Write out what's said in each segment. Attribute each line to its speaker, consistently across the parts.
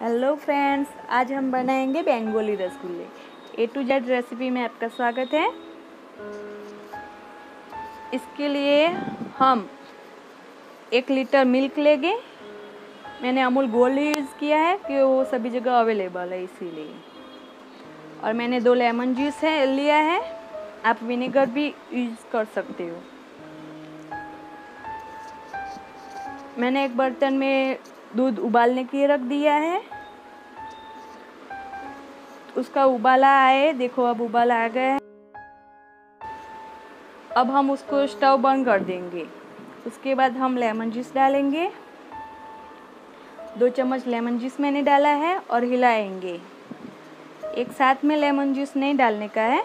Speaker 1: Hello friends, आज हम बनाएंगे बेंगोली रसगुल्ले। ए टू जेड रेसिपी में आपका स्वागत है। इसके लिए हम 1 लीटर मिल्क लेंगे। मैंने अमूल गोल्ड यूज़ किया है कि वो सभी जगह अवेलेबल है इसीलिए। और मैंने 2 लेमन जूस लिया है। आप विनेगर भी यूज़ कर सकते हो। मैंने एक बर्तन में दूध उबालने के लिए रख दिया है। उसका उबाला आए, देखो अब उबाला आ गया है। अब हम उसको स्टव बंद कर देंगे। उसके बाद हम लेमन जूस डालेंगे। 2 चम्मच लेमन जूस मैंने डाला है और हिलाएंगे। एक साथ में लेमन जूस नहीं डालने का है,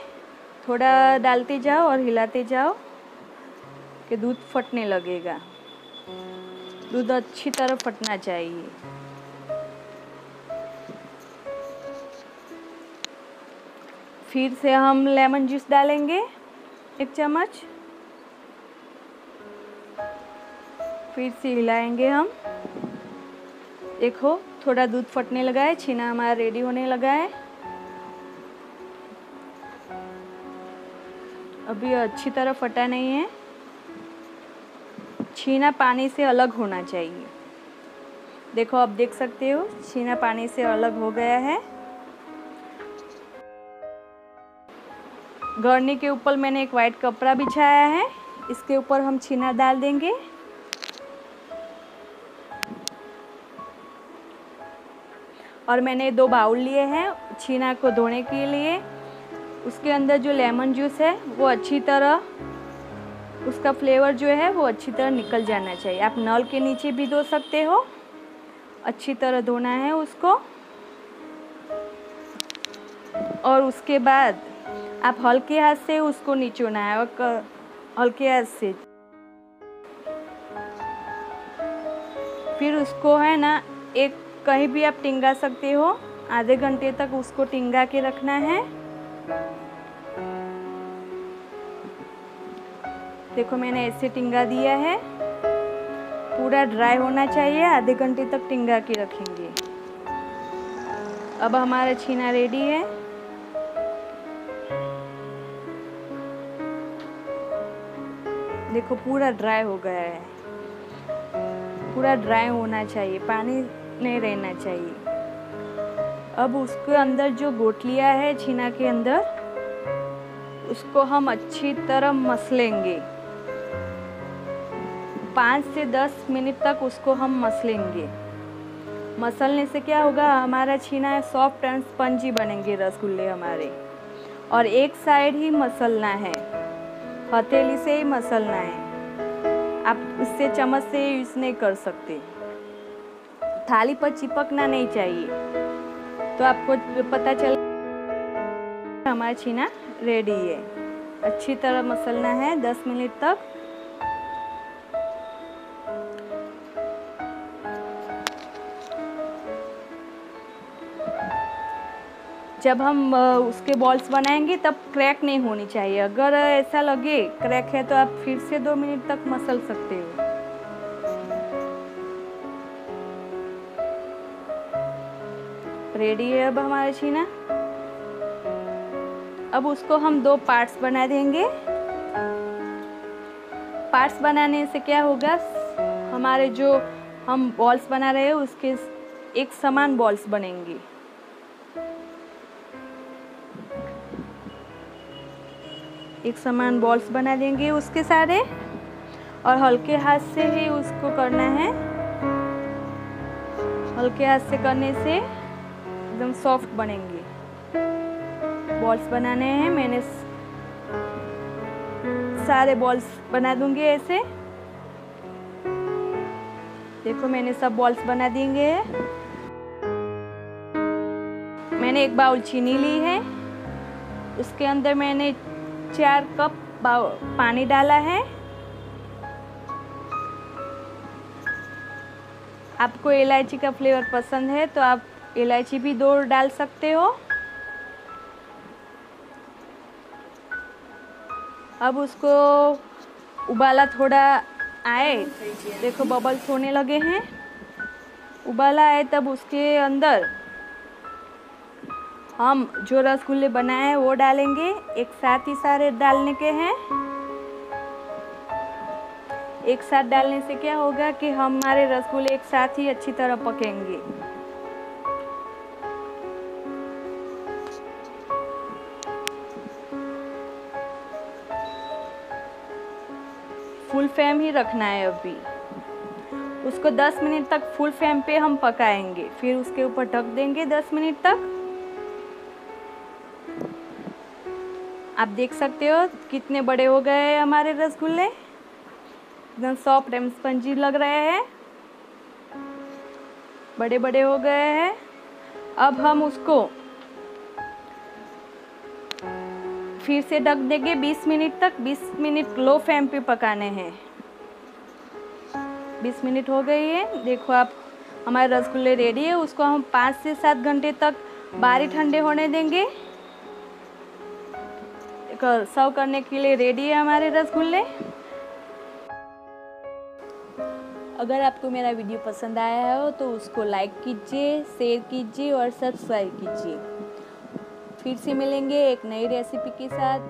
Speaker 1: थोड़ा डालते जाओ और हिलाते जाओ कि दूध फटने लगेगा। दूध अच्छी तरह फटना चाहिए। फिर से हम लेमन जूस डालेंगे 1 चम्मच। फिर से हिलाएंगे हम। देखो थोड़ा दूध फटने लगा है, छीना हमारा रेडी होने लगा है। अभी अच्छी तरह फटा नहीं है। छीना पानी से अलग होना चाहिए। देखो अब देख सकते हो छीना पानी से अलग हो गया है। गरनी के ऊपर मैंने एक वाइट कपड़ा बिछाया है। इसके ऊपर हम छीना डाल देंगे। और मैंने 2 बाउल लिए हैं छीना को धोने के लिए। उसके अंदर जो लेमन जूस है वो अच्छी तरह, उसका फ्लेवर जो है वो अच्छी तरह निकल जाना चाहिए। आप नल के नीचे भी धो सकते हो। अच्छी तरह धोना है उसको। और उसके बाद आप हल्के हाथ से उसको निचोड़ना है और हल्के हाथ से फिर उसको है ना, एक कहीं भी आप टिंगा सकते हो। आधे घंटे तक उसको टिंगा के रखना है। देखो मैंने ऐसे टिंगा दिया है। पूरा ड्राई होना चाहिए। आधे घंटे तक टिंगा के रखेंगे। अब हमारा छीना रेडी है। देखो पूरा ड्राई हो गया है। पूरा ड्राई होना चाहिए, पानी नहीं रहना चाहिए। अब उसके अंदर जो गोटलियां है छीना के अंदर, उसको हम अच्छी तरह मसलेंगे। 5 से 10 मिनट तक उसको हम मसलेंगे। मसलने से क्या होगा, हमारा छीना सॉफ्ट एंड स्पंजी बनेंगे रसगुल्ले हमारे। और एक साइड ही मसलना है, हथेली से ही मसलना है। आप उससे चम्मच से यूज़ नहीं कर सकते। थाली पर चिपकना नहीं चाहिए। तो आपको पता चल हमारा छीना रेडी है। अच्छी तरह मसलना है 10 मिनट तक। जब हम उसके बॉल्स बनाएंगे तब क्रैक नहीं होनी चाहिए। अगर ऐसा लगे क्रैक है तो आप फिर से 2 मिनट तक मसल सकते हो। रेडी है अब हमारा छीना। अब उसको हम 2 पार्ट्स बना देंगे। पार्ट्स बनाने से क्या होगा, हमारे जो हम बॉल्स बना रहे हैं उसके एक समान बॉल्स बनेंगे। एक समान बॉल्स बना देंगे उसके सारे। और हल्के हाथ से ही उसको करना है। हल्के हाथ से करने से एकदम सॉफ्ट बनेंगे। बॉल्स बनाने हैं। मैंने सारे बॉल्स बना दूंगी ऐसे। देखो मैंने सब बॉल्स बना देंगे। मैंने 1 बाउल चीनी ली है। उसके अंदर मैंने 4 कप पानी डाला है। आपको इलायची का फ्लेवर पसंद है तो आप इलायची भी 2 डाल सकते हो। अब उसको उबाला थोड़ा आए, देखो बबल्स होने लगे हैं। उबाला है तब उसके अंदर हम जो रसगुल्ले बनाए हैं वो डालेंगे। एक साथ ही सारे डालने के हैं। एक साथ डालने से क्या होगा कि हमारे रसगुल्ले एक साथ ही अच्छी तरह पकेंगे। फुल फ्लेम ही रखना है। अभी उसको 10 मिनट तक फुल फ्लेम पे हम पकाएंगे, फिर उसके ऊपर ढक देंगे 10 मिनट तक। आप देख सकते हो कितने बड़े हो गए हैं हमारे रसगुल्ले, एकदम सॉफ्ट एंड स्पंजी लग रहे हैं, बड़े बड़े हो गए हैं। अब हम उसको फिर से ढक देंगे 20 मिनट तक। 20 मिनट लो फ्लेम पे पकाने हैं। 20 मिनट हो गई है, देखो आप हमारे रसगुल्ले रेडी है। उसको हम 5 से 7 घंटे तक बाहर ठंडे होने देंगे। सर्व करने के लिए रेडी है हमारे रसगुल्ले। अगर आपको मेरा वीडियो पसंद आया हो तो उसको लाइक कीजिए, शेयर कीजिए और सब्सक्राइब कीजिए। फिर से मिलेंगे एक नई रेसिपी के साथ।